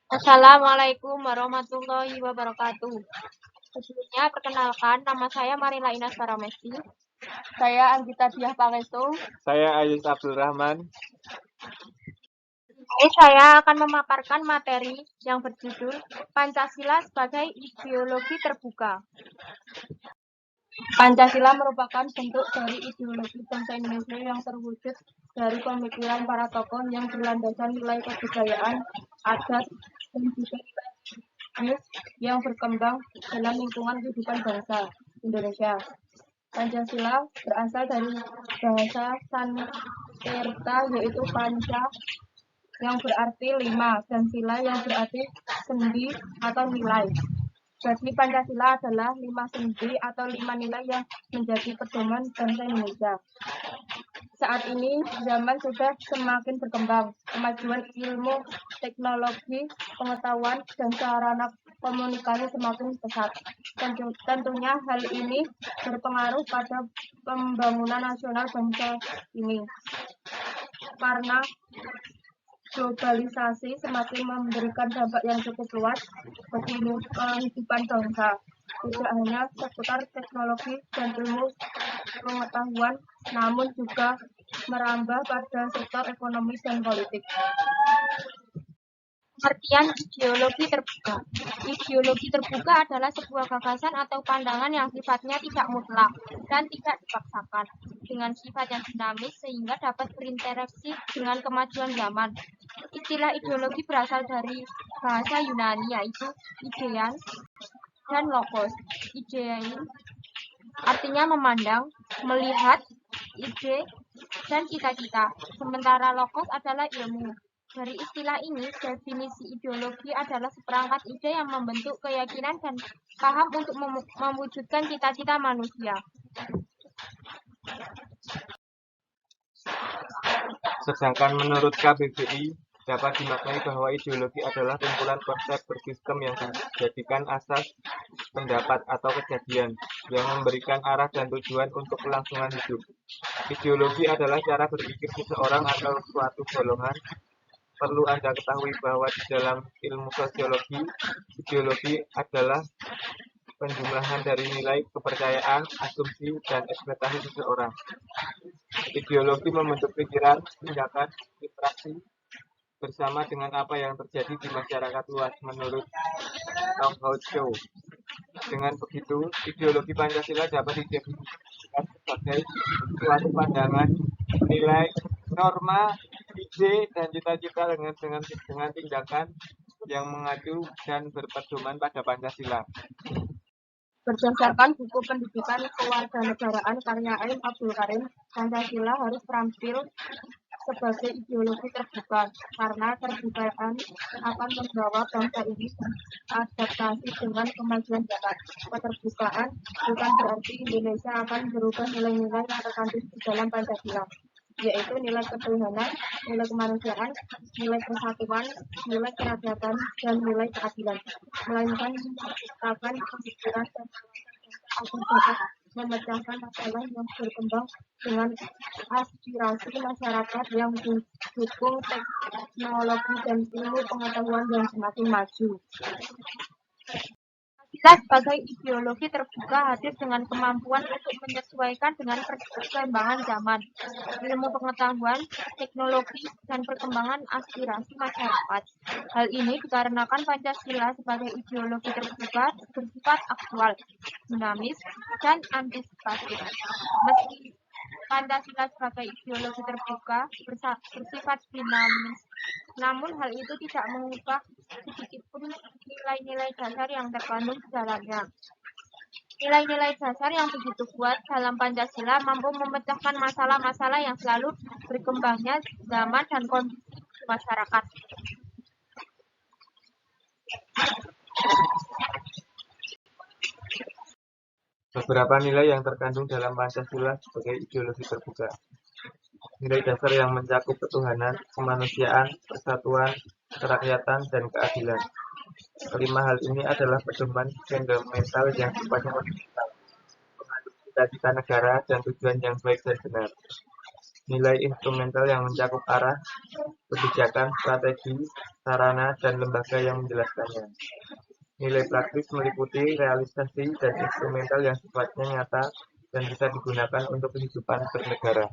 Assalamualaikum warahmatullahi wabarakatuh. Sebelumnya, perkenalkan, nama saya Marila Inas Paramesti. Saya Anggita Diah Pangestu. Saya Ayus Abdul Rahman. Saya akan memaparkan materi yang berjudul Pancasila sebagai Ideologi Terbuka. Pancasila merupakan bentuk dari ideologi bangsa Indonesia yang terwujud dari pemikiran para tokoh yang berlandaskan nilai kebudayaan, adat, dan juga nilai yang berkembang dalam lingkungan kehidupan bangsa Indonesia. Pancasila berasal dari bahasa Sanskerta yaitu panca yang berarti 5 dan sila yang berarti sendi atau nilai. Jadi Pancasila adalah 5 sendi atau 5 nilai yang menjadi pedoman bangsa Indonesia. Saat ini zaman sudah semakin berkembang, kemajuan ilmu, teknologi, pengetahuan, dan sarana komunikasi semakin pesat. Tentunya hal ini berpengaruh pada pembangunan nasional bangsa ini. Karena globalisasi semakin memberikan dampak yang cukup luas bagi kehidupan bangsa, tidak hanya seputar teknologi dan ilmu pengetahuan, namun juga merambah pada sektor ekonomi dan politik. Pengertian ideologi terbuka. Ideologi terbuka adalah sebuah gagasan atau pandangan yang sifatnya tidak mutlak dan tidak dipaksakan, dengan sifat yang dinamis sehingga dapat berinteraksi dengan kemajuan zaman. Istilah ideologi berasal dari bahasa Yunani yaitu idean dan logos. Idein artinya memandang, melihat, ide, dan cita-cita, sementara logos adalah ilmu. Dari istilah ini, definisi ideologi adalah seperangkat ide yang membentuk keyakinan dan paham untuk mewujudkan cita-cita manusia. Sedangkan menurut KBBI, dapat dimaknai bahwa ideologi adalah kumpulan konsep bersistem yang dijadikan asas pendapat atau kejadian, yang memberikan arah dan tujuan untuk kelangsungan hidup. Ideologi adalah cara berpikir seseorang atau suatu golongan. Perlu Anda ketahui bahwa di dalam ilmu sosiologi, ideologi adalah penjumlahan dari nilai kepercayaan, asumsi, dan ekspektasi seseorang. Ideologi membentuk pikiran, tindakan, interaksi bersama dengan apa yang terjadi di masyarakat luas menurut Tong Hao Chow. Dengan begitu, ideologi Pancasila dapat didefinisikan sebagai suatu pandangan, nilai, norma, ide, dan cita-cita dengan tindakan yang mengacu dan berpedoman pada Pancasila. Berdasarkan buku pendidikan kewarganegaraan karya M. Abdul Karim, Pancasila harus terampil sebagai ideologi terbuka, karena terbukaan akan membawa bangsa ini beradaptasi dengan kemajuan zaman. Keterbukaan bukan berarti Indonesia akan berubah nilai-nilai yang terkandung di dalam Pancasila, yaitu nilai ketuhanan, nilai kemanusiaan, nilai persatuan, nilai keragaman, dan nilai keadilan, melainkan menciptakan pemikiran dan agar dapat memecahkan masalah yang berkembang dengan aspirasi masyarakat yang didukung teknologi dan ilmu pengetahuan yang semakin maju. Pancasila sebagai ideologi terbuka hadir dengan kemampuan untuk menyesuaikan dengan perkembangan zaman, ilmu pengetahuan, teknologi, dan perkembangan aspirasi masyarakat. Hal ini dikarenakan Pancasila sebagai ideologi terbuka bersifat aktual, dinamis, dan antisipatif. Meski Pancasila sebagai ideologi terbuka bersifat dinamis, namun hal itu tidak mengubah sedikitpun nilai-nilai dasar yang terkandung di dalamnya. Nilai-nilai dasar yang begitu kuat dalam Pancasila mampu memecahkan masalah-masalah yang selalu berkembangnya zaman dan kondisi masyarakat. Beberapa nilai yang terkandung dalam Pancasila sebagai ideologi terbuka. Nilai dasar yang mencakup ketuhanan, kemanusiaan, persatuan, kerakyatan, dan keadilan. Kelima hal ini adalah pedoman fundamental yang sifatnya universal, mengandung cita-cita negara dan tujuan yang baik dan benar. Nilai instrumental yang mencakup arah, kebijakan, strategi, sarana, dan lembaga yang menjelaskannya. Nilai praktis meliputi realisasi dan instrumental yang sifatnya nyata dan bisa digunakan untuk kehidupan bernegara.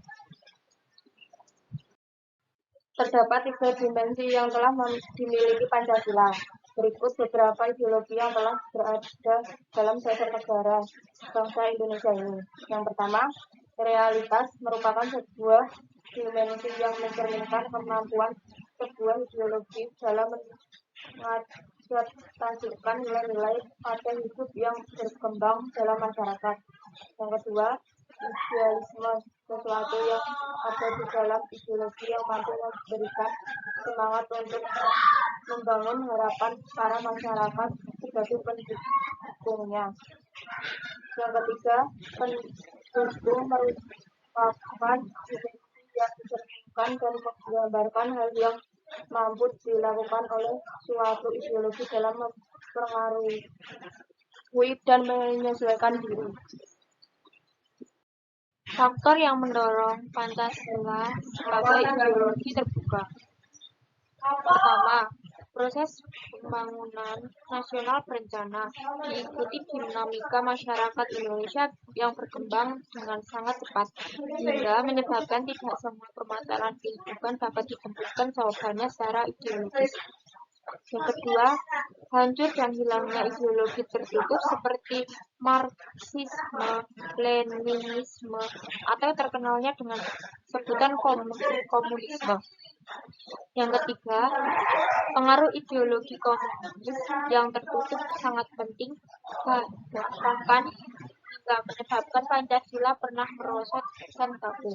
Terdapat 3 dimensi yang telah dimiliki Pancasila. Berikut beberapa ideologi yang telah berada dalam dasar negara bangsa Indonesia ini. Yang pertama, realitas merupakan sebuah dimensi yang mencerminkan kemampuan sebuah ideologi dalam mengadaptasikan nilai-nilai pada hidup yang berkembang dalam masyarakat. Yang kedua, idealisme, sesuatu yang ada di dalam ideologi yang mampu memberikan semangat untuk membangun harapan para masyarakat sebagai pendukungnya. Yang ketiga, pendukung merupakan ideologi yang dicerminkan dan menggambarkan hal yang mampu dilakukan oleh suatu ideologi dalam mempengaruhi dan menyesuaikan diri. Faktor yang mendorong Pancasila sebagai ideologi terbuka. Pertama, proses pembangunan nasional berencana diikuti dinamika masyarakat Indonesia yang berkembang dengan sangat cepat, sehingga menyebabkan tidak semua permasalahan kehidupan dapat ditembuskan jawabannya secara ideologis. Yang kedua, hancur dan hilangnya ideologi tertutup seperti Marxisme, Leninisme, atau terkenalnya dengan sebutan komunisme. Yang ketiga, pengaruh ideologi komunis yang tertutup sangat penting, bahkan hingga menyebabkan Pancasila pernah merosot pesan baku.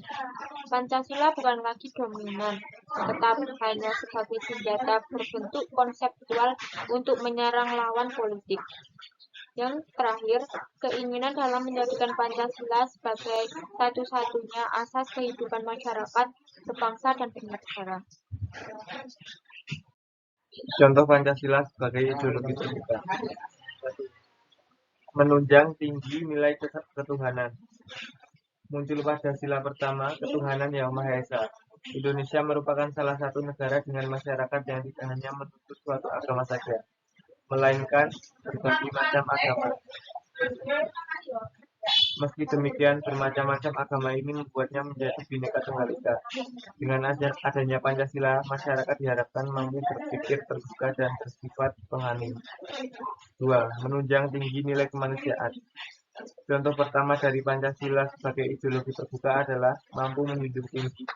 Pancasila bukan lagi dominan, tetapi hanya sebagai senjata berbentuk konseptual untuk menyerang lawan politik. Yang terakhir, keinginan dalam menjadikan Pancasila sebagai satu-satunya asas kehidupan masyarakat, berbangsa dan bernegara. Contoh Pancasila sebagai ideologi terbuka. Menunjang tinggi nilai ketuhanan. Muncul pada sila pertama, ketuhanan yang Maha Esa. Indonesia merupakan salah satu negara dengan masyarakat yang tidak hanya menuntut suatu agama saja, melainkan berbagai macam agama. Meski demikian, bermacam-macam agama ini membuatnya menjadi Bhinneka Tunggal Ika. Dengan adanya Pancasila, masyarakat diharapkan mampu berpikir terbuka dan bersifat penganut. 2. Menunjang tinggi nilai kemanusiaan. Contoh pertama dari Pancasila sebagai ideologi terbuka adalah mampu menjunjung tinggi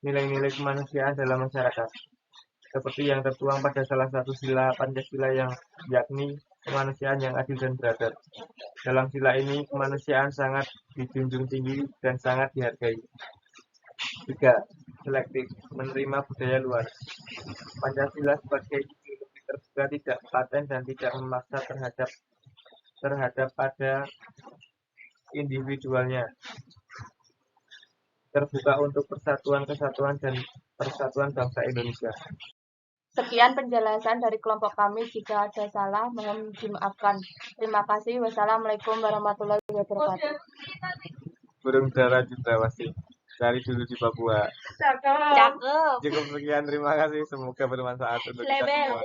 nilai-nilai kemanusiaan dalam masyarakat, seperti yang tertuang pada salah satu sila Pancasila yang yakni kemanusiaan yang adil dan beradab. Dalam sila ini, kemanusiaan sangat dijunjung tinggi dan sangat dihargai. 3. Selektif, menerima budaya luar. Pancasila sebagai ideologi terbuka tidak paten dan tidak memaksa terhadap pada individualnya. Terbuka untuk persatuan, kesatuan, dan persatuan bangsa Indonesia. Sekian penjelasan dari kelompok kami. Jika ada salah, mohon dimaafkan. Terima kasih. Wassalamualaikum warahmatullahi wabarakatuh. Burung dara cendrawasih, cari dulu di Papua. Cakep. Cukup sekian, terima kasih. Semoga bermanfaat untuk kita semua.